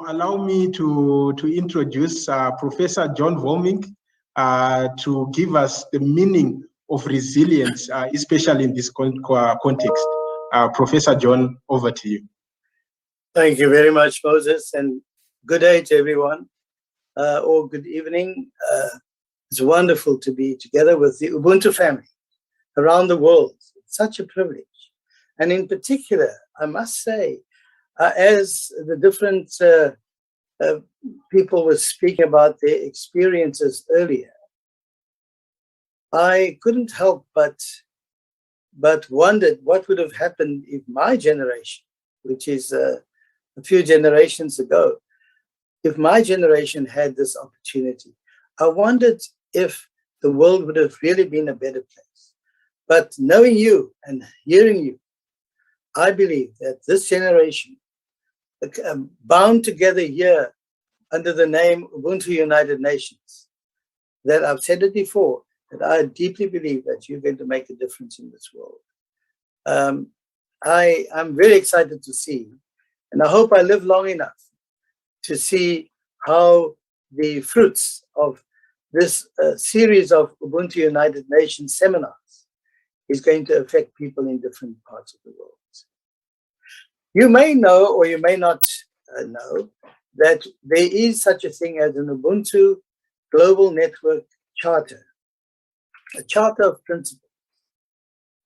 allow me to introduce Professor John Volmink to give us the meaning of resilience, especially in this context. Professor John, over to you. Thank you very much, Moses, and good day to everyone, or good evening. It's wonderful to be together with the Ubuntu family around the world. It's such a privilege. And in particular, I must say, as the different people were speaking about their experiences earlier, I couldn't help but wondered what would have happened if my generation, which is a few generations ago, if my generation had this opportunity. I wondered if the world would have really been a better place. But knowing you and hearing you, I believe that this generation, bound together here under the name Ubuntu United Nations, that I've said it before, that I deeply believe that you're going to make a difference in this world. I'm very excited to see, and I hope I live long enough to see how the fruits of this series of Ubuntu United Nations seminars is going to affect people in different parts of the world. You may know, or you may not know, that there is such a thing as an Ubuntu Global Network Charter, a charter of principles.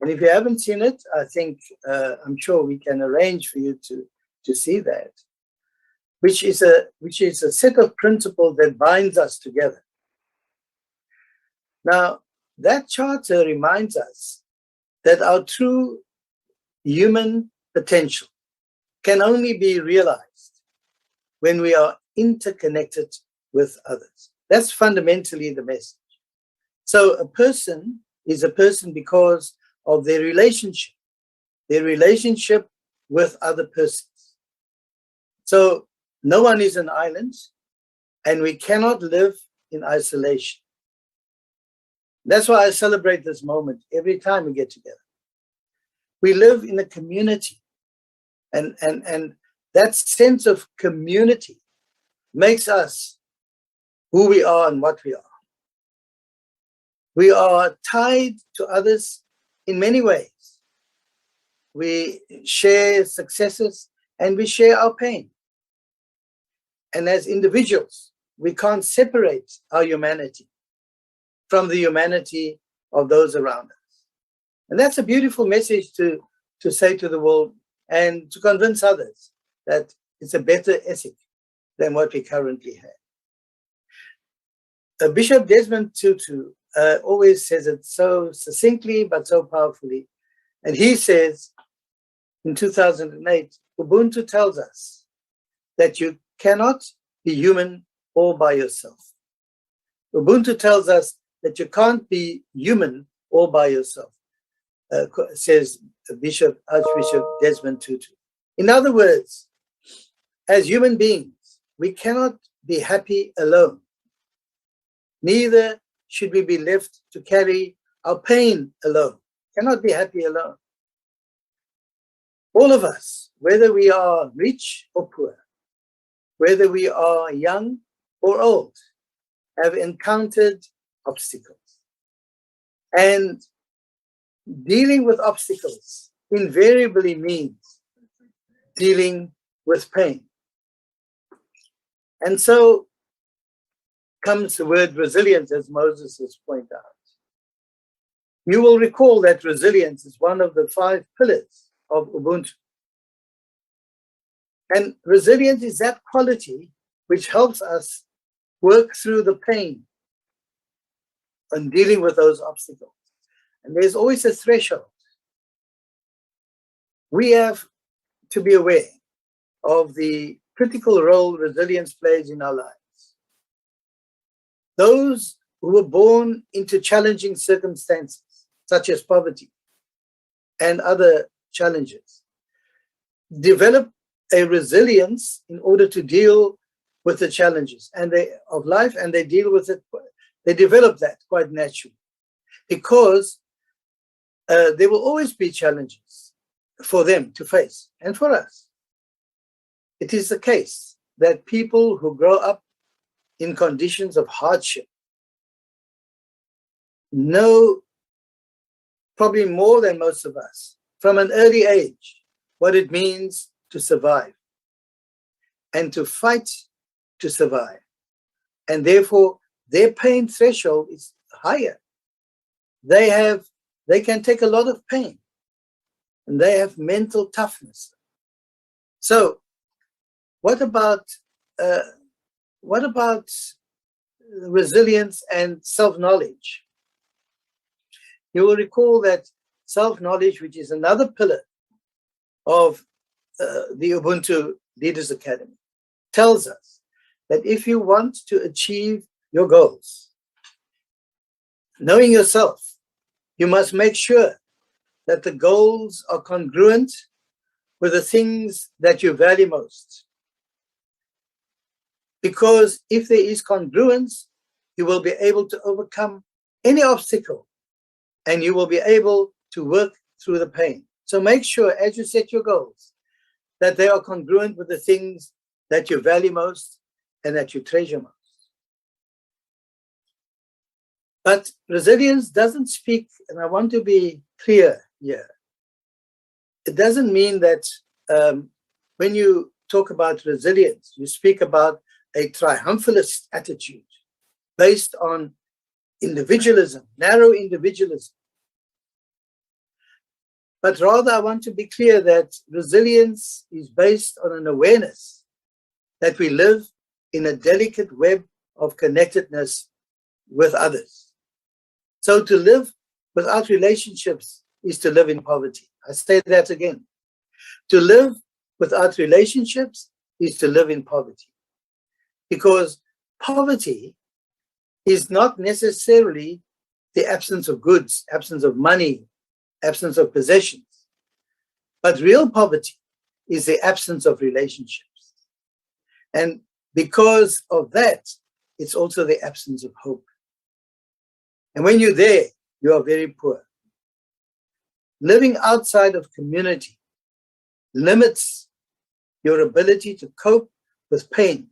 And if you haven't seen it, I think, I'm sure we can arrange for you to see that, which is a set of principles that binds us together. Now, that charter reminds us that our true human potential can only be realized when we are interconnected with others. That's fundamentally the message. So a person is a person because of their relationship with other persons. So no one is an island, and we cannot live in isolation. That's why I celebrate this moment every time we get together. We live in a community, and that sense of community makes us who we are and what we are. We are tied to others in many ways. We share successes and we share our pain. And as individuals, we can't separate our humanity from the humanity of those around us. And that's a beautiful message to say to the world and to convince others that it's a better ethic than what we currently have. Bishop Desmond Tutu always says it so succinctly but so powerfully. And he says in 2008, Ubuntu tells us that you cannot be human all by yourself. Ubuntu tells us that you can't be human all by yourself, says Archbishop Desmond Tutu. In other words, as human beings, we cannot be happy alone. Neither should we be left to carry our pain alone. Cannot be happy alone. All of us, whether we are rich or poor, whether we are young or old, have encountered obstacles. And dealing with obstacles invariably means dealing with pain. And so comes the word resilience, as Moses has pointed out. You will recall that resilience is one of the 5 pillars of Ubuntu. And resilience is that quality which helps us work through the pain and dealing with those obstacles. And there's always a threshold. We have to be aware of the critical role resilience plays in our lives. Those who were born into challenging circumstances, such as poverty and other challenges, develop a resilience in order to deal with the challenges of life, and they deal with it. They develop that quite naturally, because there will always be challenges for them to face, and for us. It is the case that people who grow up in conditions of hardship know, probably more than most of us, from an early age, what it means to survive and to fight to survive. And therefore, their pain threshold is higher. They can take a lot of pain, and they have mental toughness. So, what about resilience and self-knowledge? You will recall that self-knowledge, which is another pillar of the Ubuntu Leaders Academy, tells us that if you want to achieve your goals, knowing yourself, you must make sure that the goals are congruent with the things that you value most. Because if there is congruence, you will be able to overcome any obstacle and you will be able to work through the pain. So make sure as you set your goals that they are congruent with the things that you value most and that you treasure most. But resilience doesn't speak, and I want to be clear here, it doesn't mean that when you talk about resilience, you speak about a triumphalist attitude based on individualism, narrow individualism. But rather, I want to be clear that resilience is based on an awareness that we live in a delicate web of connectedness with others. So to live without relationships is to live in poverty. I say that again. To live without relationships is to live in poverty. Because poverty is not necessarily the absence of goods, absence of money, absence of possessions. But real poverty is the absence of relationships. And because of that, it's also the absence of hope. And when you're there, you are very poor. Living outside of community limits your ability to cope with pain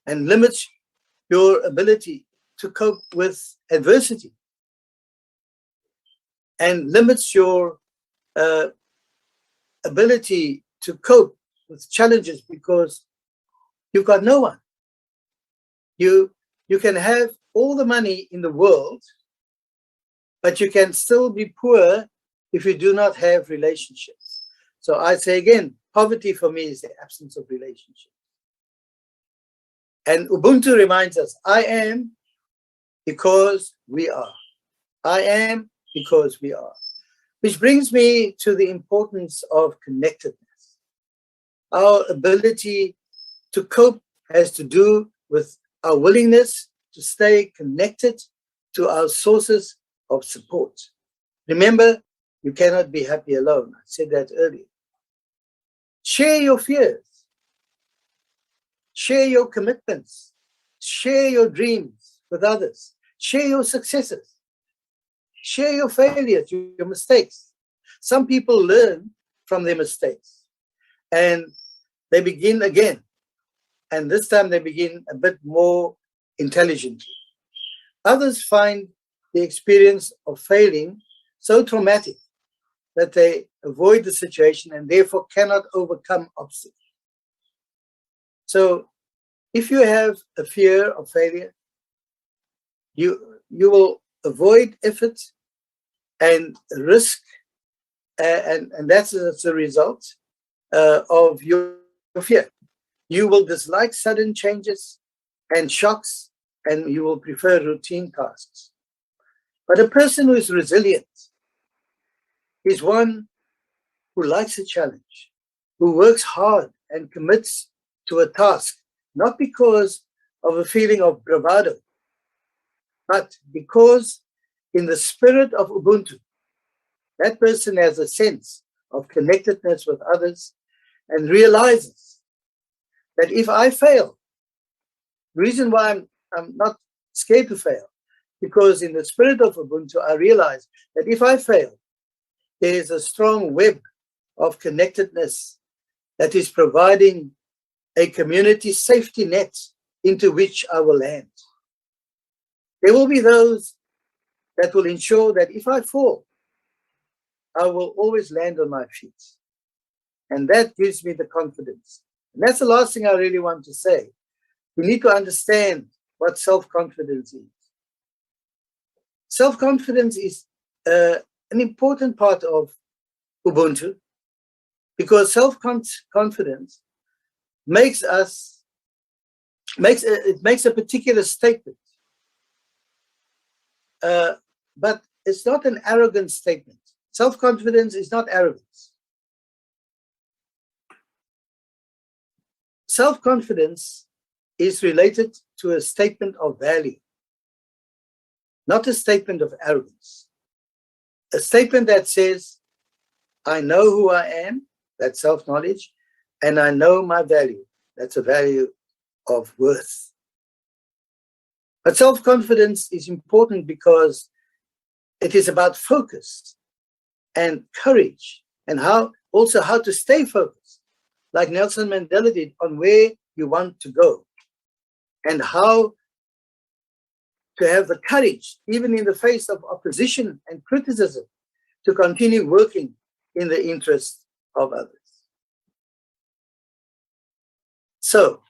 and limits your ability to cope with adversity and limits your ability to cope with challenges because you've got no one. You can have all the money in the world, but you can still be poor if you do not have relationships. So I say again, poverty for me is the absence of relationships. And Ubuntu reminds us, I am because we are. I am because we are. Which brings me to the importance of connectedness. Our ability to cope has to do with our willingness to stay connected to our sources of support. Remember, you cannot be happy alone. I said that earlier. Share your fears. Share your commitments. Share your dreams with others. Share your successes. Share your failures, your mistakes. Some people learn from their mistakes and they begin again. And this time they begin a bit more intelligently. Others find the experience of failing so traumatic that they avoid the situation and therefore cannot overcome obstacles. So if you have a fear of failure, you will avoid effort and risk, and that's as a result of your fear. You will dislike sudden changes and shocks, and you will prefer routine tasks. But a person who is resilient is one who likes a challenge, who works hard and commits to a task, not because of a feeling of bravado, but because in the spirit of Ubuntu, that person has a sense of connectedness with others and realizes that if I fail, the reason why I'm not scared to fail, because in the spirit of Ubuntu, I realize that if I fail, there is a strong web of connectedness that is providing a community safety net into which I will land. There will be those that will ensure that if I fall, I will always land on my feet. And that gives me the confidence. And that's the last thing I really want to say. We need to understand what self-confidence is. Self-confidence is an important part of Ubuntu, because self-confidence makes a particular statement, but it's not an arrogant statement. Self-confidence is not arrogance. Self-confidence is related to a statement of value, not a statement of arrogance. A statement that says, I know who I am, that's self-knowledge, and I know my value, that's a value of worth. But self-confidence is important because it is about focus and courage, and also how to stay focused, like Nelson Mandela did, on where you want to go, and how to have the courage, even in the face of opposition and criticism, to continue working in the interest of others. So,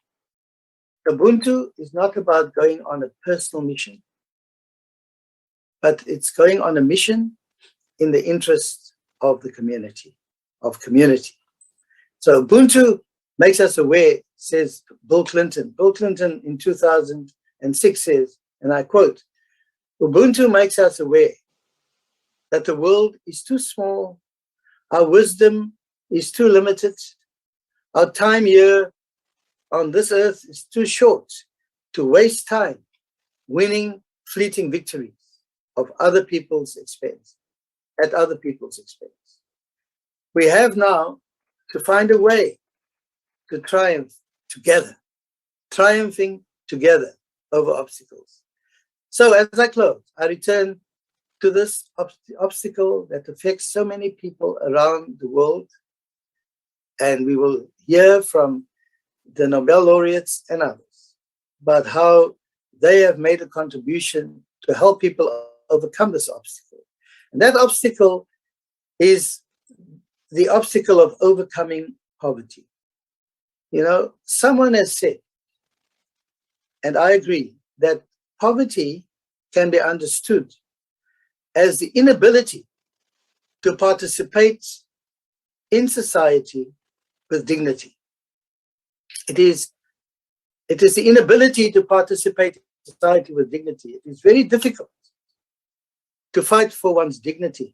Ubuntu is not about going on a personal mission, but it's going on a mission in the interest of the community, So Ubuntu makes us aware, says Bill Clinton. Bill Clinton in 2006 says, and I quote, Ubuntu makes us aware that the world is too small, our wisdom is too limited, our time here on this earth is too short to waste time winning fleeting victories of other people's expense, at other people's expense. We have now to find a way to triumph together, triumphing together over obstacles. So as I close, I return to this obstacle that affects so many people around the world, and we will hear from the Nobel laureates and others about how they have made a contribution to help people overcome this obstacle. And that obstacle is the obstacle of overcoming poverty. You know, someone has said, and I agree, that poverty can be understood as the inability to participate in society with dignity. It is the inability to participate in society with dignity. It is very difficult to fight for one's dignity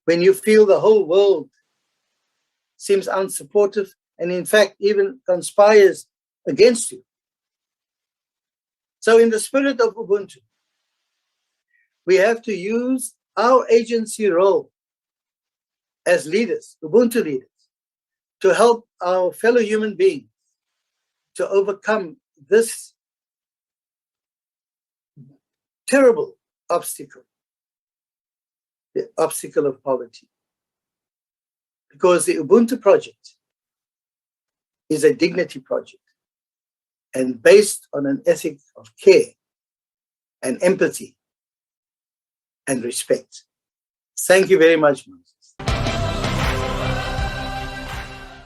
when you feel the whole world seems unsupportive and in fact even conspires against you. So in the spirit of Ubuntu, we have to use our agency role as leaders, Ubuntu leaders, to help our fellow human beings to overcome this terrible obstacle, the obstacle of poverty. Because the Ubuntu project is a dignity project and based on an ethic of care and empathy and respect. Thank you very much, Mons.